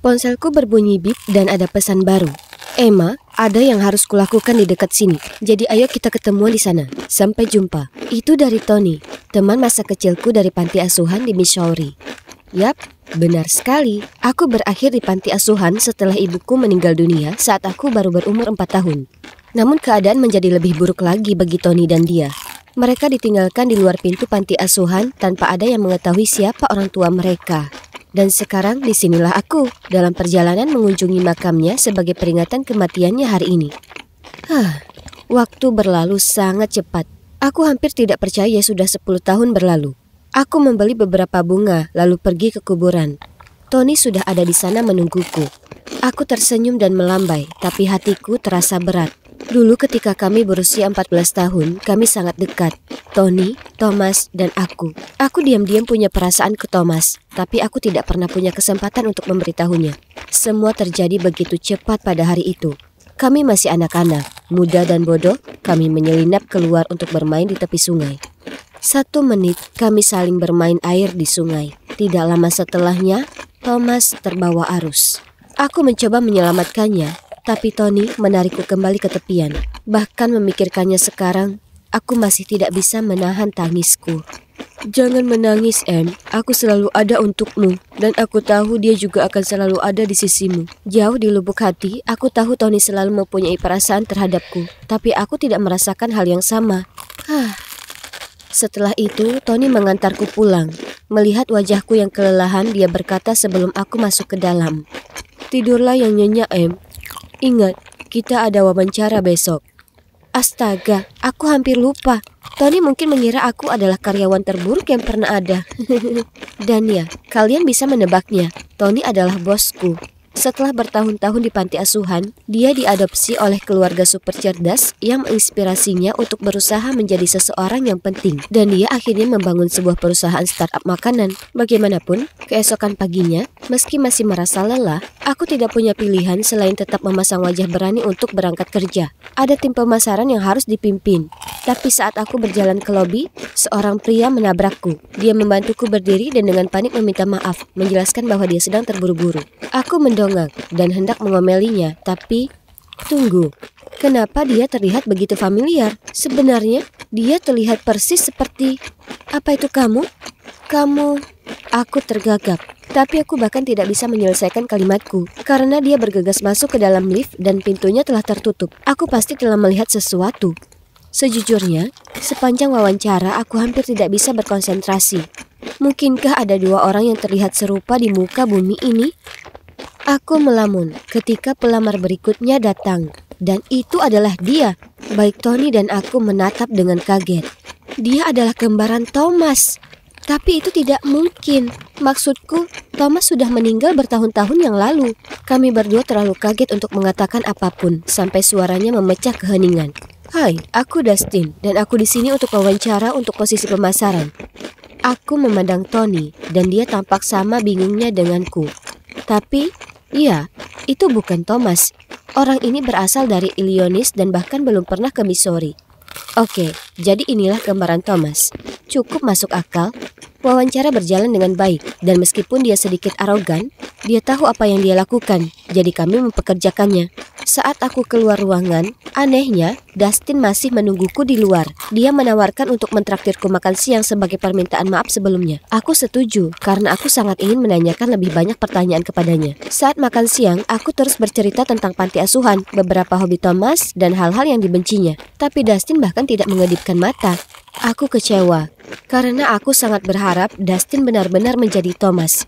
Ponselku berbunyi bip dan ada pesan baru. Emma, ada yang harus kulakukan di dekat sini. Jadi ayo kita ketemuan di sana. Sampai jumpa. Itu dari Tony, teman masa kecilku dari panti asuhan di Missouri. Yap, benar sekali. Aku berakhir di panti asuhan setelah ibuku meninggal dunia saat aku baru berumur 4 tahun. Namun keadaan menjadi lebih buruk lagi bagi Tony dan dia. Mereka ditinggalkan di luar pintu panti asuhan tanpa ada yang mengetahui siapa orang tua mereka. Dan sekarang disinilah aku dalam perjalanan mengunjungi makamnya sebagai peringatan kematiannya hari ini. Waktu berlalu sangat cepat. Aku hampir tidak percaya sudah 10 tahun berlalu. Aku membeli beberapa bunga lalu pergi ke kuburan. Tony sudah ada di sana menungguku. Aku tersenyum dan melambai, tapi hatiku terasa berat. Dulu ketika kami berusia 14 tahun, kami sangat dekat. Tony, Thomas, dan aku. Aku diam-diam punya perasaan ke Thomas, tapi aku tidak pernah punya kesempatan untuk memberitahunya. Semua terjadi begitu cepat pada hari itu. Kami masih anak-anak, muda dan bodoh, kami menyelinap keluar untuk bermain di tepi sungai. 1 menit kami saling bermain air di sungai. Tidak lama setelahnya, Thomas terbawa arus. Aku mencoba menyelamatkannya, tapi Tony menarikku kembali ke tepian. Bahkan memikirkannya sekarang, aku masih tidak bisa menahan tangisku. Jangan menangis, Em. Aku selalu ada untukmu, dan aku tahu dia juga akan selalu ada di sisimu. Jauh di lubuk hati, aku tahu Tony selalu mempunyai perasaan terhadapku, tapi aku tidak merasakan hal yang sama. Setelah itu, Tony mengantarku pulang. Melihat wajahku yang kelelahan, dia berkata sebelum aku masuk ke dalam. Tidurlah yang nyenyak, Em. Ingat, kita ada wawancara besok. Astaga, aku hampir lupa. Tony mungkin mengira aku adalah karyawan terburuk yang pernah ada. Dan ya, kalian bisa menebaknya. Tony adalah bosku. Setelah bertahun-tahun di panti asuhan, dia diadopsi oleh keluarga super cerdas yang menginspirasinya untuk berusaha menjadi seseorang yang penting. Dan dia akhirnya membangun sebuah perusahaan startup makanan. Bagaimanapun, keesokan paginya, meski masih merasa lelah, aku tidak punya pilihan selain tetap memasang wajah berani untuk berangkat kerja. Ada tim pemasaran yang harus dipimpin. Tapi saat aku berjalan ke lobi, seorang pria menabrakku. Dia membantuku berdiri dan dengan panik meminta maaf, menjelaskan bahwa dia sedang terburu-buru. Aku mendongak dan hendak mengomelinya, tapi tunggu. Kenapa dia terlihat begitu familiar? Sebenarnya, dia terlihat persis seperti... Apa itu kamu? Kamu... Aku tergagap, tapi aku bahkan tidak bisa menyelesaikan kalimatku karena dia bergegas masuk ke dalam lift dan pintunya telah tertutup. Aku pasti telah melihat sesuatu. Sejujurnya, sepanjang wawancara aku hampir tidak bisa berkonsentrasi. Mungkinkah ada 2 orang yang terlihat serupa di muka bumi ini? Aku melamun ketika pelamar berikutnya datang, dan itu adalah dia. Baik Tony dan aku menatap dengan kaget. Dia adalah kembaran Thomas. Tapi itu tidak mungkin. Maksudku, Thomas sudah meninggal bertahun-tahun yang lalu. Kami berdua terlalu kaget untuk mengatakan apapun, sampai suaranya memecah keheningan. Hai, aku Dustin, dan aku di sini untuk wawancara untuk posisi pemasaran. Aku memandang Tony, dan dia tampak sama bingungnya denganku. Tapi, ya, itu bukan Thomas. Orang ini berasal dari Illinois dan bahkan belum pernah ke Missouri. Oke, jadi inilah gambaran Thomas. Cukup masuk akal. Wawancara berjalan dengan baik, dan meskipun dia sedikit arogan, dia tahu apa yang dia lakukan, jadi kami mempekerjakannya. Saat aku keluar ruangan, anehnya, Dustin masih menungguku di luar. Dia menawarkan untuk mentraktirku makan siang sebagai permintaan maaf sebelumnya. Aku setuju, karena aku sangat ingin menanyakan lebih banyak pertanyaan kepadanya. Saat makan siang, aku terus bercerita tentang panti asuhan, beberapa hobi Thomas, dan hal-hal yang dibencinya. Tapi Dustin bahkan tidak mengedipkan mata. Aku kecewa, karena aku sangat berharap Dustin benar-benar menjadi Thomas.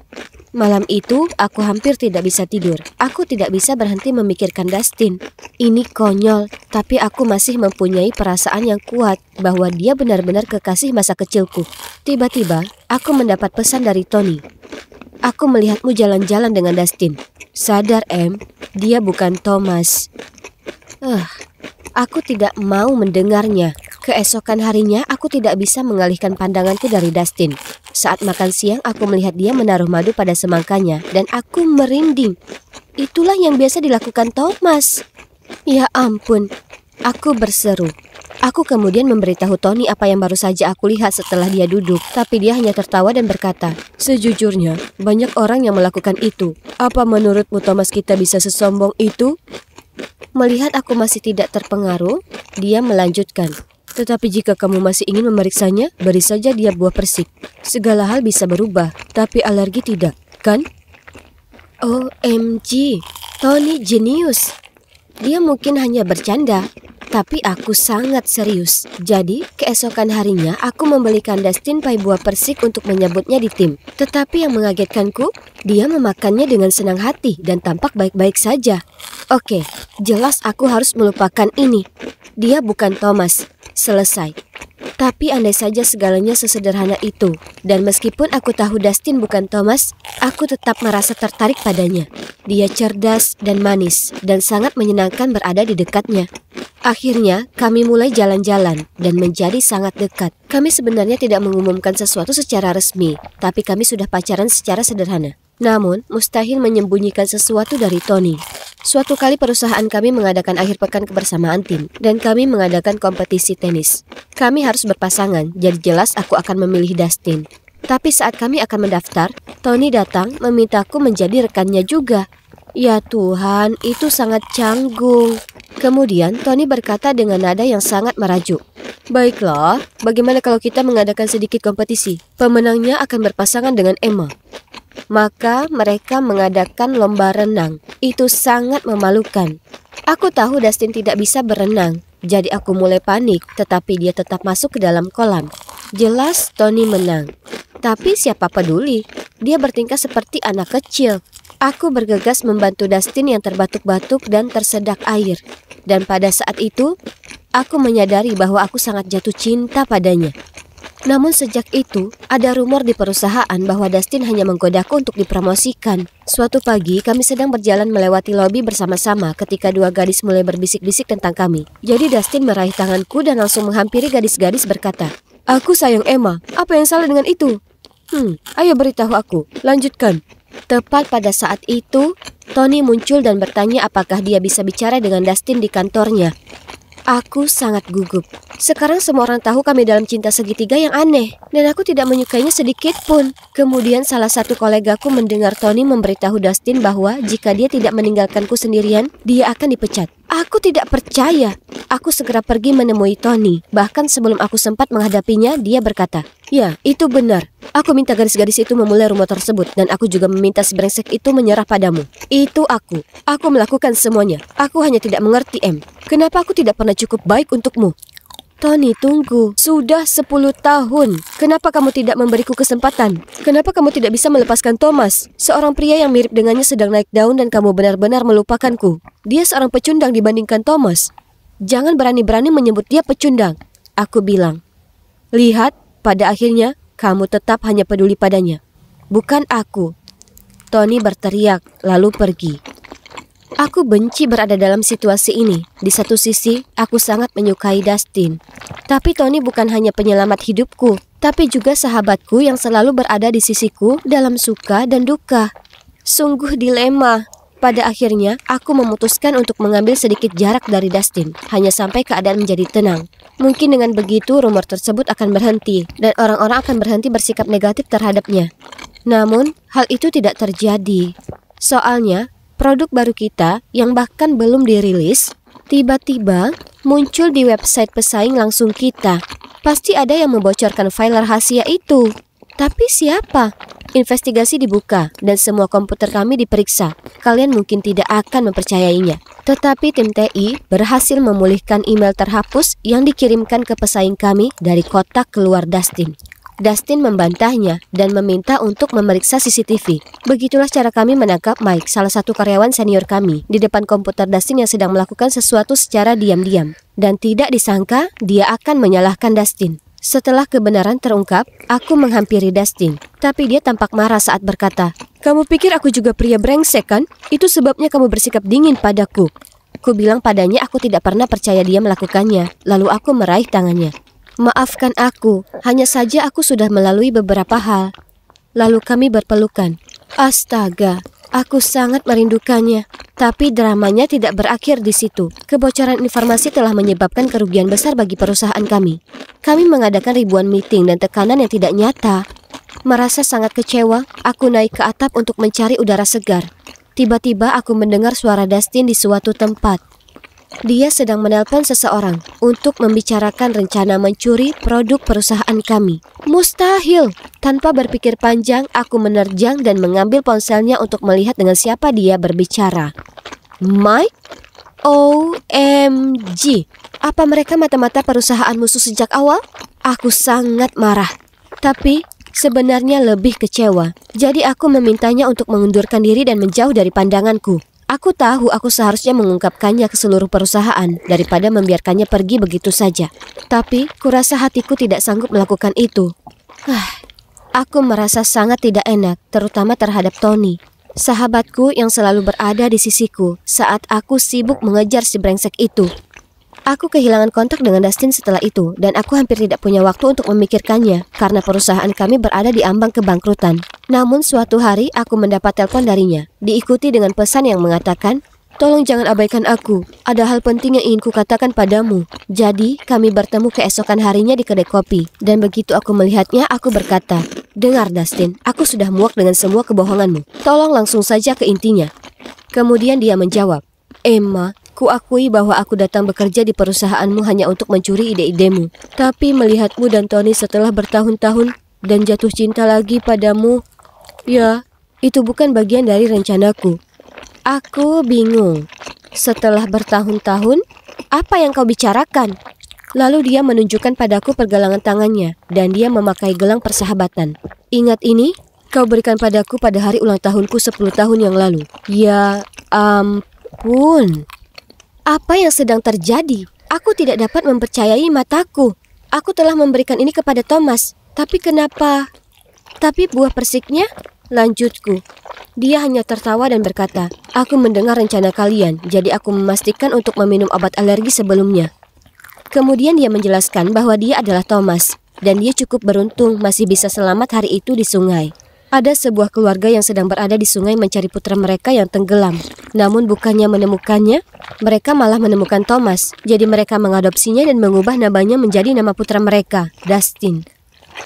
Malam itu, aku hampir tidak bisa tidur. Aku tidak bisa berhenti memikirkan Dustin. Ini konyol, tapi aku masih mempunyai perasaan yang kuat bahwa dia benar-benar kekasih masa kecilku. Tiba-tiba, aku mendapat pesan dari Tony. Aku melihatmu jalan-jalan dengan Dustin. Sadar, Em, dia bukan Thomas. Aku tidak mau mendengarnya. Keesokan harinya, aku tidak bisa mengalihkan pandanganku dari Dustin. Saat makan siang, aku melihat dia menaruh madu pada semangkanya, dan aku merinding. Itulah yang biasa dilakukan Thomas. Ya ampun, aku berseru. Aku kemudian memberitahu Tony apa yang baru saja aku lihat setelah dia duduk, tapi dia hanya tertawa dan berkata, "Sejujurnya, banyak orang yang melakukan itu. Apa menurutmu Thomas kita bisa sesombong itu?" Melihat aku masih tidak terpengaruh, dia melanjutkan, "Tetapi jika kamu masih ingin memeriksanya, beri saja dia buah persik. Segala hal bisa berubah, tapi alergi tidak, kan?" OMG, Tony jenius. Dia mungkin hanya bercanda, tapi aku sangat serius. Jadi, keesokan harinya aku membelikan Dustin pai buah persik untuk menyambutnya di tim. Tetapi yang mengagetkanku, dia memakannya dengan senang hati dan tampak baik-baik saja. Oke, jelas aku harus melupakan ini. Dia bukan Thomas. Selesai. Tapi andai saja segalanya sesederhana itu, dan meskipun aku tahu Dustin bukan Thomas, aku tetap merasa tertarik padanya. Dia cerdas dan manis, dan sangat menyenangkan berada di dekatnya. Akhirnya, kami mulai jalan-jalan dan menjadi sangat dekat. Kami sebenarnya tidak mengumumkan sesuatu secara resmi, tapi kami sudah pacaran secara sederhana. Namun, mustahil menyembunyikan sesuatu dari Tony. Suatu kali perusahaan kami mengadakan akhir pekan kebersamaan tim, dan kami mengadakan kompetisi tenis. Kami harus berpasangan, jadi jelas aku akan memilih Dustin. Tapi saat kami akan mendaftar, Tony datang memintaku menjadi rekannya juga. Ya Tuhan, itu sangat canggung. Kemudian Tony berkata dengan nada yang sangat merajuk, "Baiklah, bagaimana kalau kita mengadakan sedikit kompetisi? Pemenangnya akan berpasangan dengan Emma." Maka mereka mengadakan lomba renang. Itu sangat memalukan. Aku tahu Dustin tidak bisa berenang, jadi aku mulai panik, tetapi dia tetap masuk ke dalam kolam. Jelas Tony menang. Tapi siapa peduli? Dia bertingkah seperti anak kecil. Aku bergegas membantu Dustin yang terbatuk-batuk dan tersedak air. Dan pada saat itu, aku menyadari bahwa aku sangat jatuh cinta padanya. Namun sejak itu, ada rumor di perusahaan bahwa Dustin hanya menggodaku untuk dipromosikan. Suatu pagi, kami sedang berjalan melewati lobi bersama-sama ketika dua gadis mulai berbisik-bisik tentang kami. Jadi Dustin meraih tanganku dan langsung menghampiri gadis-gadis berkata, "Aku sayang Emma, apa yang salah dengan itu?" Ayo beritahu aku, lanjutkan." Tepat pada saat itu, Tony muncul dan bertanya apakah dia bisa bicara dengan Dustin di kantornya. Aku sangat gugup. Sekarang semua orang tahu kami dalam cinta segitiga yang aneh, dan aku tidak menyukainya sedikit pun. Kemudian salah satu kolegaku mendengar Tony memberitahu Dustin bahwa jika dia tidak meninggalkanku sendirian, dia akan dipecat. Aku tidak percaya. Aku segera pergi menemui Tony. Bahkan sebelum aku sempat menghadapinya, dia berkata, "Ya, itu benar. Aku minta gadis-gadis itu memulai rumor tersebut, dan aku juga meminta si brengsek itu menyerah padamu. Itu aku. Aku melakukan semuanya. Aku hanya tidak mengerti, Em. Kenapa aku tidak pernah cukup baik untukmu?" "Tony, tunggu. Sudah 10 tahun. Kenapa kamu tidak memberiku kesempatan? Kenapa kamu tidak bisa melepaskan Thomas? Seorang pria yang mirip dengannya sedang naik daun dan kamu benar-benar melupakanku. Dia seorang pecundang dibandingkan Thomas. Jangan berani-berani menyebut dia pecundang." Aku bilang, "Lihat, pada akhirnya kamu tetap hanya peduli padanya. Bukan aku." Tony berteriak, lalu pergi. Aku benci berada dalam situasi ini. Di satu sisi, aku sangat menyukai Dustin. Tapi Tony bukan hanya penyelamat hidupku, tapi juga sahabatku yang selalu berada di sisiku dalam suka dan duka. Sungguh dilema. Pada akhirnya, aku memutuskan untuk mengambil sedikit jarak dari Dustin, hanya sampai keadaan menjadi tenang. Mungkin dengan begitu rumor tersebut akan berhenti, dan orang-orang akan berhenti bersikap negatif terhadapnya. Namun, hal itu tidak terjadi. Soalnya, produk baru kita yang bahkan belum dirilis, tiba-tiba muncul di website pesaing langsung kita. Pasti ada yang membocorkan file rahasia itu. Tapi siapa? Investigasi dibuka dan semua komputer kami diperiksa. Kalian mungkin tidak akan mempercayainya. Tetapi tim TI berhasil memulihkan email terhapus yang dikirimkan ke pesaing kami dari kotak keluar Dustin. Dustin membantahnya dan meminta untuk memeriksa CCTV. Begitulah cara kami menangkap Mike, salah satu karyawan senior kami, di depan komputer Dustin yang sedang melakukan sesuatu secara diam-diam. Dan tidak disangka, dia akan menyalahkan Dustin. Setelah kebenaran terungkap, aku menghampiri Dustin. Tapi dia tampak marah saat berkata, "Kamu pikir aku juga pria brengsek kan? Itu sebabnya kamu bersikap dingin padaku." Ku bilang padanya aku tidak pernah percaya dia melakukannya. Lalu aku meraih tangannya. "Maafkan aku, hanya saja aku sudah melalui beberapa hal." Lalu kami berpelukan. Astaga, aku sangat merindukannya. Tapi dramanya tidak berakhir di situ. Kebocoran informasi telah menyebabkan kerugian besar bagi perusahaan kami. Kami mengadakan ribuan meeting dan tekanan yang tidak nyata. Merasa sangat kecewa, aku naik ke atap untuk mencari udara segar. Tiba-tiba aku mendengar suara Dustin di suatu tempat. Dia sedang menelpon seseorang untuk membicarakan rencana mencuri produk perusahaan kami. Mustahil! Tanpa berpikir panjang, aku menerjang dan mengambil ponselnya untuk melihat dengan siapa dia berbicara. Mike? OMG! Apa mereka mata-mata perusahaan musuh sejak awal? Aku sangat marah. Tapi sebenarnya lebih kecewa. Jadi aku memintanya untuk mengundurkan diri dan menjauh dari pandanganku. Aku tahu aku seharusnya mengungkapkannya ke seluruh perusahaan daripada membiarkannya pergi begitu saja. Tapi kurasa hatiku tidak sanggup melakukan itu. Aku merasa sangat tidak enak, terutama terhadap Tony, sahabatku yang selalu berada di sisiku saat aku sibuk mengejar si brengsek itu. Aku kehilangan kontak dengan Dustin setelah itu, dan aku hampir tidak punya waktu untuk memikirkannya karena perusahaan kami berada di ambang kebangkrutan. Namun suatu hari aku mendapat telepon darinya, diikuti dengan pesan yang mengatakan, "Tolong jangan abaikan aku, ada hal penting yang ingin kukatakan padamu." Jadi kami bertemu keesokan harinya di kedai kopi, dan begitu aku melihatnya, aku berkata, "Dengar Dustin, aku sudah muak dengan semua kebohonganmu. Tolong langsung saja ke intinya." Kemudian dia menjawab, "Emma, kuakui bahwa aku datang bekerja di perusahaanmu hanya untuk mencuri ide-idemu. Tapi melihatmu dan Tony setelah bertahun-tahun dan jatuh cinta lagi padamu, ya, itu bukan bagian dari rencanaku." Aku bingung. "Setelah bertahun-tahun, apa yang kau bicarakan?" Lalu dia menunjukkan padaku pergelangan tangannya, dan dia memakai gelang persahabatan. "Ingat ini? Kau berikan padaku pada hari ulang tahunku 10 tahun yang lalu." Ya ampun. Apa yang sedang terjadi? Aku tidak dapat mempercayai mataku. Aku telah memberikan ini kepada Thomas. Tapi kenapa? Tapi buah persiknya? Lanjutku. Dia hanya tertawa dan berkata, "Aku mendengar rencana kalian, jadi aku memastikan untuk meminum obat alergi sebelumnya." Kemudian dia menjelaskan bahwa dia adalah Thomas, dan dia cukup beruntung masih bisa selamat hari itu di sungai. Ada sebuah keluarga yang sedang berada di sungai mencari putra mereka yang tenggelam. Namun bukannya menemukannya, mereka malah menemukan Thomas. Jadi mereka mengadopsinya dan mengubah namanya menjadi nama putra mereka, Dustin.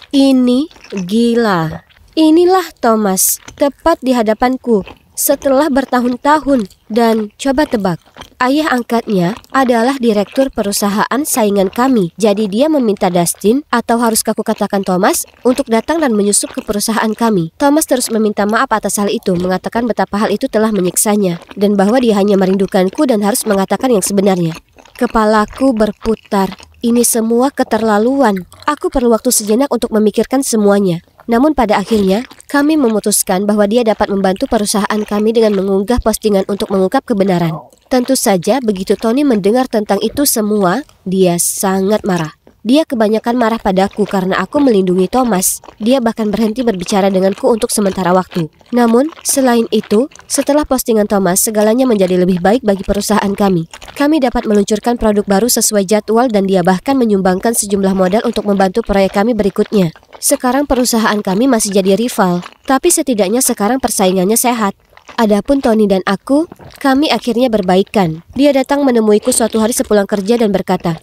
Ini gila. Inilah Thomas, tepat di hadapanku, setelah bertahun-tahun. Dan coba tebak, ayah angkatnya adalah direktur perusahaan saingan kami. Jadi dia meminta Dustin, atau haruskah aku katakan Thomas, untuk datang dan menyusup ke perusahaan kami. Thomas terus meminta maaf atas hal itu, mengatakan betapa hal itu telah menyiksanya, dan bahwa dia hanya merindukanku dan harus mengatakan yang sebenarnya. Kepalaku berputar. Ini semua keterlaluan. Aku perlu waktu sejenak untuk memikirkan semuanya. Namun pada akhirnya, kami memutuskan bahwa dia dapat membantu perusahaan kami dengan mengunggah postingan untuk mengungkap kebenaran. Tentu saja begitu Tony mendengar tentang itu semua, dia sangat marah. Dia kebanyakan marah padaku karena aku melindungi Thomas. Dia bahkan berhenti berbicara denganku untuk sementara waktu. Namun, selain itu, setelah postingan Thomas, segalanya menjadi lebih baik bagi perusahaan kami. Kami dapat meluncurkan produk baru sesuai jadwal dan dia bahkan menyumbangkan sejumlah modal untuk membantu proyek kami berikutnya. Sekarang perusahaan kami masih jadi rival, tapi setidaknya sekarang persaingannya sehat. Adapun Tony dan aku, kami akhirnya berbaikan. Dia datang menemuiku suatu hari sepulang kerja dan berkata,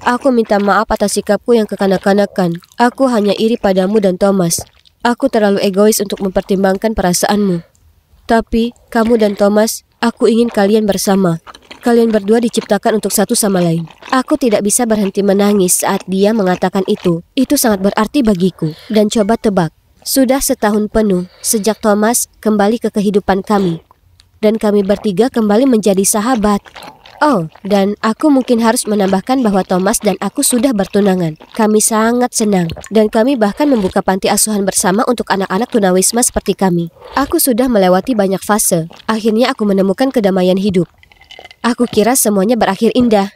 Aku minta maaf atas sikapku yang kekanak-kanakan. Aku hanya iri padamu dan Thomas. Aku terlalu egois untuk mempertimbangkan perasaanmu. Tapi, kamu dan Thomas, aku ingin kalian bersama. Kalian berdua diciptakan untuk satu sama lain." Aku tidak bisa berhenti menangis saat dia mengatakan itu. Itu sangat berarti bagiku. Dan coba tebak, sudah setahun penuh sejak Thomas kembali ke kehidupan kami. Dan kami bertiga kembali menjadi sahabat. Oh, dan aku mungkin harus menambahkan bahwa Thomas dan aku sudah bertunangan. Kami sangat senang. Dan kami bahkan membuka panti asuhan bersama untuk anak-anak tunawisma seperti kami. Aku sudah melewati banyak fase. Akhirnya aku menemukan kedamaian hidup. Aku kira semuanya berakhir indah.